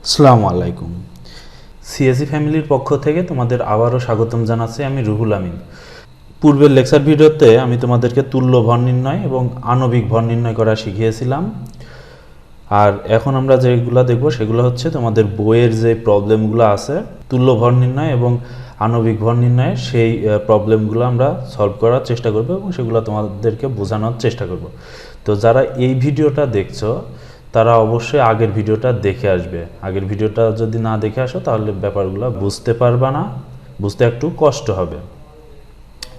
আসসালামু আলাইকুম। সিএসি ফ্যামিলির পক্ষ থেকে তোমাদের আবারও স্বাগতম জানাচ্ছি। আমি রুহুল আমিন। পূর্বের লেকচার ভিডিওতে আমি তোমাদেরকে তুল্য ভর নির্ণয় এবং আণবিক ভর নির্ণয় করা শিখিয়েছিলাম। আর এখন আমরা যেগুলো দেখব সেগুলো হচ্ছে তোমাদের বইয়ের যে প্রবলেমগুলো আছে তুল্য ভর নির্ণয় এবং আণবিক ভর নির্ণয়ে সেই প্রবলেমগুলো আমরা সলভ করার চেষ্টা করব এবং সেগুলো তোমাদেরকে বোঝানোর চেষ্টা করব। তো যারা এই ভিডিওটা দেখছো তারা অবশ্যই আগের ভিডিওটা দেখে আসবে। আগের ভিডিওটা যদি না দেখে আসো তাহলে ব্যাপারগুলো বুঝতে পারবা না, বুঝতে একটু কষ্ট হবে।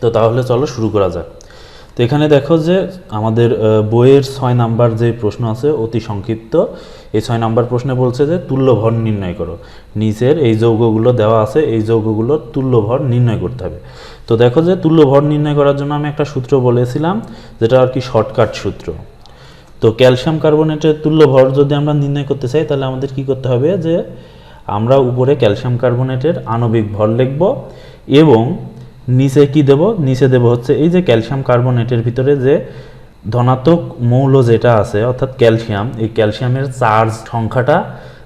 তো তাহলে চলো শুরু করা যাক। তো এখানে দেখো যে আমাদের বইয়ের 6 নাম্বার যে প্রশ্ন আছে অতি সংক্ষিপ্ত, এই 6 নাম্বার প্রশ্নে বলছে যে তুল্য ভর নির্ণয় করো। নিচের এই যৌগগুলো দেওয়া আছে, এই যৌগগুলোর তুল্য ভর নির্ণয় করতে হবে। তো দেখো যে তুল্য ভর নির্ণয় করার জন্য আমি একটা সূত্র বলেছিলাম, যেটা আর কি শর্টকাট সূত্র। তো ক্যালসিয়াম কার্বনেটের তুল্য ভর যদি আমরা নির্ণয় করতে চাই তাহলে আমাদের কি করতে হবে, যে আমরা উপরে ক্যালসিয়াম কার্বনেটের আণবিক ভর লিখব এবং নিচে কি দেব, নিচে দেব হচ্ছে এই যে ক্যালসিয়াম কার্বনেটের ভিতরে যে ধনাত্মক মৌল যেটা আছে অর্থাৎ ক্যালসিয়াম, এই ক্যালসিয়ামের চার্জ সংখ্যাটা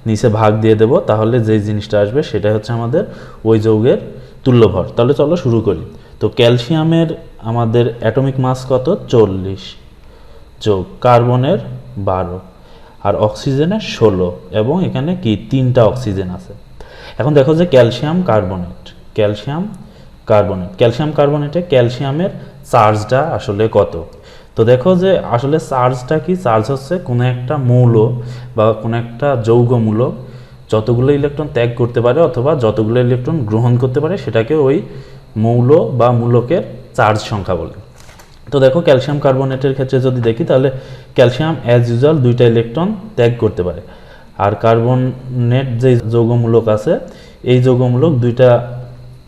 নিচে ভাগ দিয়ে দেব, তাহলে যে জিনিসটা আসবে সেটাই হচ্ছে আমাদের ওই যৌগের তুল্য ভর। তাহলে চলো শুরু করি। তো ক্যালসিয়ামের আমাদের অ্যাটমিক মাস কত, 40, যোগ কার্বনের 12 আর অক্সিজেনের 16, এবং এখানে কি 3টা অক্সিজেন আছে। এখন দেখো যে ক্যালসিয়াম কার্বনেটে ক্যালসিয়ামের চার্জটা আসলে কত। তো দেখো যে আসলে চার্জটা কি, চার্জ হচ্ছে কোনো একটা মৌল বা কোনো একটা যৌগমূলক যতগুলো ইলেকট্রন ত্যাগ করতে পারে অথবা যতগুলো ইলেকট্রন গ্রহণ করতে পারে সেটাকে ওই মৌল বা মূলকের চার্জ সংখ্যা বলে। তো দেখো ক্যালসিয়াম কার্বনেটের ক্ষেত্রে যদি দেখি তাহলে ক্যালসিয়াম অ্যাজ ইউজুয়াল 2টা ইলেকট্রন ত্যাগ করতে পারে, আর কার্বনেট যে যৌগমূলক আছে এই যৌগমূলক 2টা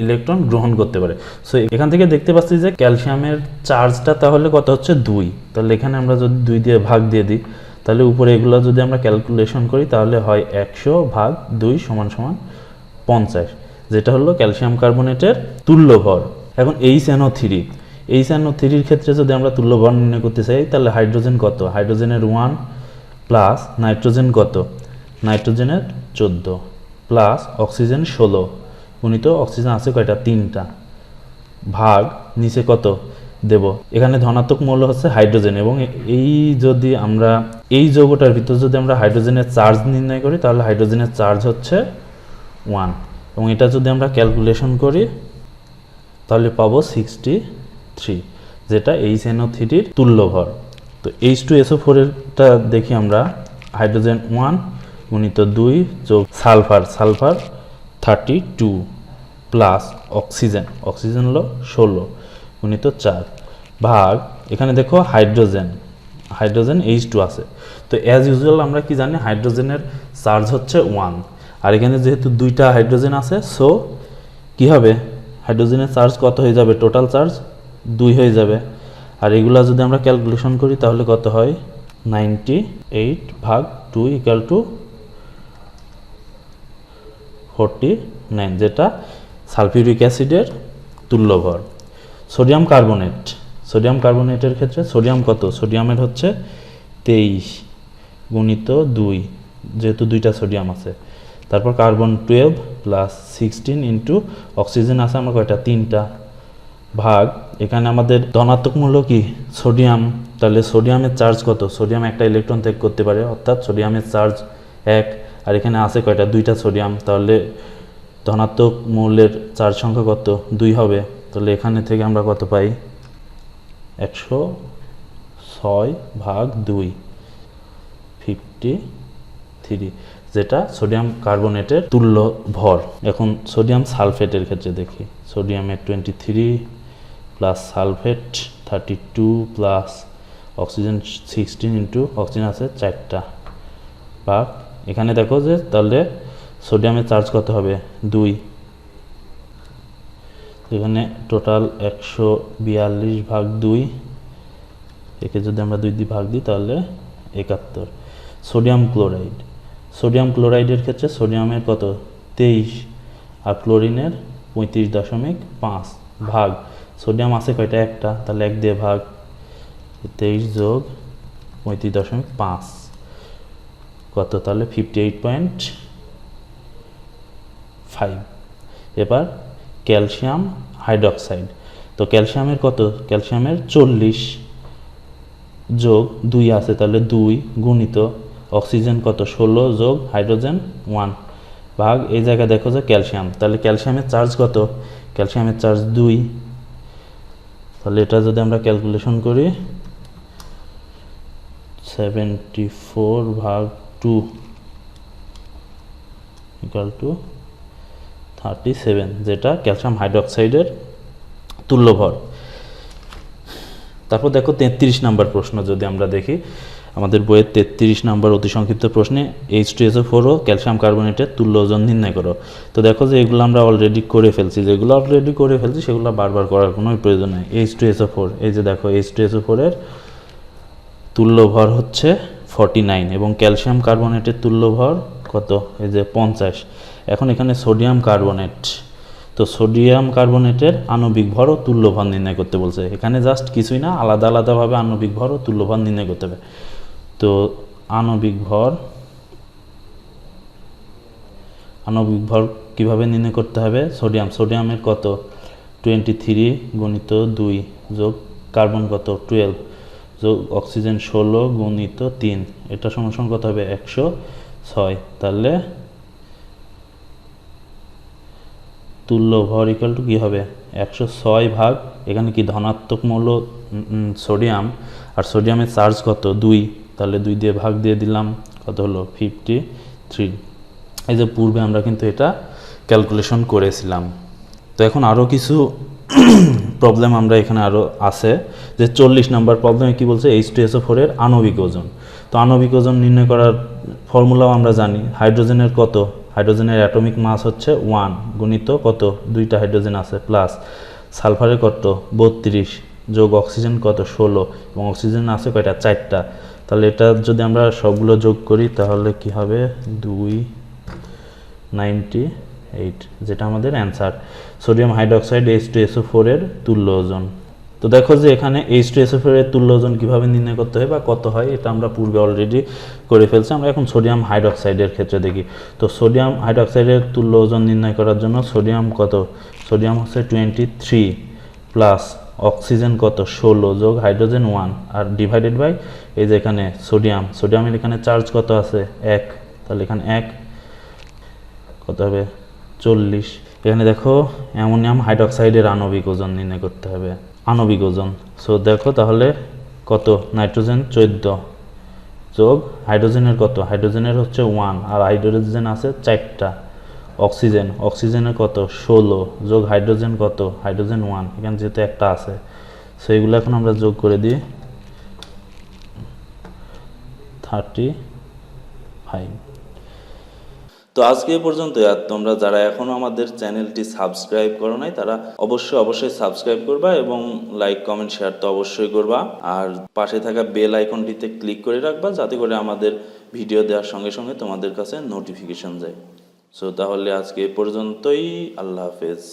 ইলেকট্রন গ্রহণ করতে পারে। সো এখান থেকে দেখতে পাচ্ছি যে ক্যালসিয়ামের চার্জটা তাহলে কত হচ্ছে 2। তাহলে এখানে আমরা যদি 2 দিয়ে ভাগ দিয়ে দিই তাহলে উপরে এগুলো যদি আমরা ক্যালকুলেশন করি তাহলে হয় 100 ভাগ 2 সমান সমান 50, যেটা হলো ক্যালসিয়াম কার্বনেটের তুল্য ভর। এখন HNO3 ক্ষেত্রে যদি আমরা তুল্য ভর নির্ণয় করতে চাই তাহলে হাইড্রোজেন কত, হাইড্রোজেনের 1 প্লাস নাইট্রোজেন কত, নাইট্রোজেনের 14 প্লাস অক্সিজেন 16 গুণিত অক্সিজেন আছে কয়টা, 3টা, ভাগ নিচে কত দেব, এখানে ধনাত্মক মৌল হচ্ছে হাইড্রোজেন এবং এই যদি আমরা এই যৌগটার ভিতর যদি আমরা হাইড্রোজেনের চার্জ নির্ণয় করি তাহলে হাইড্রোজেনের চার্জ হচ্ছে 1, এবং এটা যদি আমরা ক্যালকুলেশন করি তাহলে পাবো 63, যেটা HNO3-র তুল্য ভর। তো H2SO4 এরটা দেখি আমরা, হাইড্রোজেন 1 গুণিত 2 যোগ সালফার 32 প্লাস অক্সিজেন হলো 16 গুণিত 4 ভাগ, এখানে দেখো হাইড্রোজেন H2 আছে। তো অ্যাজ ইউজুয়াল আমরা কি জানি, হাইড্রোজেনের চার্জ হচ্ছে 1, আর এখানে যেহেতু 2টা হাইড্রোজেন আছে সো কি হবে, হাইড্রোজেনের চার্জ কত হয়ে যাবে, টোটাল চার্জ 2 হয়ে যাবে। আর এগুলা যদি আমরা ক্যালকুলেশন করি তাহলে কত হয়, 98 ভাগ 2 ইকুয়াল টু 49, যেটা সালফিউরিক অ্যাসিডের তুল্য ভর। সোডিয়াম কার্বনেটের ক্ষেত্রে সোডিয়াম কত, সোডিয়ামের হচ্ছে 23 গুণিত 2, যেহেতু 2টা সোডিয়াম আছে, তারপর কার্বন 12 প্লাস 16 ইন্টু অক্সিজেন আছে আমার কয়টা, 3টা, ভাগ এখানে আমাদের ধনাত্মক মূল্য কি সোডিয়াম, তাহলে সোডিয়ামের চার্জ কত, সোডিয়াম একটা ইলেকট্রন ত্যাগ করতে পারে অর্থাৎ সোডিয়ামের চার্জ 1, আর এখানে আছে কয়টা, 2টা সোডিয়াম, তাহলে ধনাত্মক মৌলের চার্জ সংখ্যা কত, 2 হবে। তাহলে এখানে থেকে আমরা কত পাই, 106 ভাগ 2 53, যেটা সোডিয়াম কার্বনেটের তুল্য ভর। এখন সোডিয়াম সালফেটের ক্ষেত্রে দেখি, সোডিয়ামের 23 plus sulphate 32 plus oxygen 16 into oxygen আছে 4টা, ভাগ এখানে দেখো যে তাহলে সোডিয়ামের চার্জ কত হবে, 2, এখানে টোটাল 142 ভাগ 2, একে যদি আমরা 2 দিয়ে ভাগ দিই তাহলে 71। সোডিয়াম ক্লোরাইডের ক্ষেত্রে সোডিয়ামের কত, 23 আর ক্লোরিনের 35.5, ভাগ সোডিয়াম আছে কয়টা, একটা, তাহলে 1 দিয়ে ভাগ, 23 যোগ 35.5 কত, তাহলে 58.5 5। এবার ক্যালসিয়াম হাইড্রক্সাইড, তো ক্যালসিয়ামের কত, ক্যালসিয়ামের 40 যোগ 2 আছে, তাহলে 2 গুণিত অক্সিজেন কত 16 যোগ হাইড্রোজেন 1 ভাগ এই জায়গায় দেখো যে ক্যালসিয়াম, তাহলে ক্যালসিয়ামের চার্জ কত, ক্যালসিয়ামের চার্জ 2, তাহলে এটা যদি আমরা ক্যালকুলেশন করি 74 ভাগ 2 ইকুয়াল টু 37, যেটা ক্যালসিয়াম হাইড্রক্সাইডের তুল্য ভর। তারপর দেখো 33 নাম্বার প্রশ্ন যদি আমরা দেখি, আমাদের বইয়ের 33 নাম্বার অতি সংক্ষিপ্ত প্রশ্নে H2SO4 ও ক্যালসিয়াম কার্বনেটের তুল্য ওজন নির্ণয় করো। তো দেখো যে এগুলো আমরা অলরেডি করে ফেলছি, যেগুলো অলরেডি করে ফেলছি সেগুলো বারবার করার কোনো প্রয়োজন নেই। H2SO4, এই যে দেখো H2SO4 এর তুল্য ভর হচ্ছে 49 এবং ক্যালসিয়াম কার্বনেটের তুল্য ভর কত, এই যে 50। এখন এখানে সোডিয়াম কার্বনেট, তো সোডিয়াম কার্বনেটের আণবিক ভর ও তুল্য ভর নির্ণয় করতে বলছে। এখানে জাস্ট কিছুই না, আলাদা আলাদাভাবে আণবিক ভর ও তুল্য ভর নির্ণয় করতে হবে। তো আণবিক ভর কিভাবে নির্ণয় করতে হবে, সোডিয়ামের কত 23 গুণিত 2 যোগ কার্বন কত 12 যোগ অক্সিজেন 16 গুণিত 3, এটা সমান কত হবে 106। তাহলে তুল্য ভর ইকুয়াল টু কী হবে 106 ভাগ, এখানে কি ধনাত্মক মৌল সোডিয়াম, আর সোডিয়ামের চার্জ কত 2, তাহলে 2 দিয়ে ভাগ দিয়ে দিলাম, কত হলো 53। এই যে পূর্বে আমরা কিন্তু এটা ক্যালকুলেশন করেছিলাম। তো এখন আরও কিছু প্রবলেম আমরা এখানে আরও আছে, যে 40 নাম্বার প্রবলেমে কী বলছে H2SO4 এর আণবিক ওজন। তো আণবিক ওজন নির্ণয় করার ফর্মুলাও আমরা জানি, হাইড্রোজেনের কত, হাইড্রোজেনের অ্যাটমিক মাস হচ্ছে 1 গুণিত কত 2টা হাইড্রোজেন আছে প্লাস সালফারের কত 32 যোগ অক্সিজেন কত 16 এবং অক্সিজেন আছে কয়টা 4টা। তাহলে এটা যদি আমরা সবগুলো যোগ করি তাহলে কি হবে 298, যেটা আমাদের অ্যান্সার। সোডিয়াম হাইড্রক্সাইড H2SO4 এর তুল্য ওজন। তো দেখো যে এখানে H2SO4 এর তুল্য ওজন কীভাবে নির্ণয় করতে হয় বা কত হয়, এটা আমরা পূর্বে অলরেডি করে ফেলছি। আমরা এখন সোডিয়াম হাইড্রক্সাইডের ক্ষেত্রে দেখি। তো সোডিয়াম হাইড্রক্সাইডের তুল্য ওজন নির্ণয় করার জন্য সোডিয়াম কত, সোডিয়াম হচ্ছে 23 প্লাস অক্সিজেন কত 16 যোগ হাইড্রোজেন 1 আর ডিভাইডেড বাই এই যে এখানে সোডিয়ামের এখানে চার্জ কত আছে 1, তাহলে এখানে 1 কত হবে 40। এখানে দেখো অ্যামোনিয়াম হাইড্রক্সাইডের আণবিক ওজন নির্ণয় করতে হবে, আণবিক ওজন। সো দেখো তাহলে কত নাইট্রোজেন 14 যোগ হাইড্রোজেনের কত, হাইড্রোজেনের হচ্ছে 1 আর হাইড্রোজেন আছে 4টা, অক্সিজেনের কত 16 যোগ হাইড্রোজেন কত, হাইড্রোজেন 1, এখানে যেহেতু একটা আছে। সো এগুলো এখন আমরা যোগ করে দিই 35। তো আজকে এ পর্যন্ত। আর তোমরা যারা এখনও আমাদের চ্যানেলটি সাবস্ক্রাইব করো নাই তারা অবশ্যই সাবস্ক্রাইব করবা এবং লাইক কমেন্ট শেয়ার তো অবশ্যই করবা, আর পাশে থাকা বেল আইকনটিতে ক্লিক করে রাখবা যাতে করে আমাদের ভিডিও দেওয়ার সঙ্গে সঙ্গে তোমাদের কাছে নোটিফিকেশন যায়। সো তাহলে আজকে এ পর্যন্তই, আল্লাহ হাফেজ।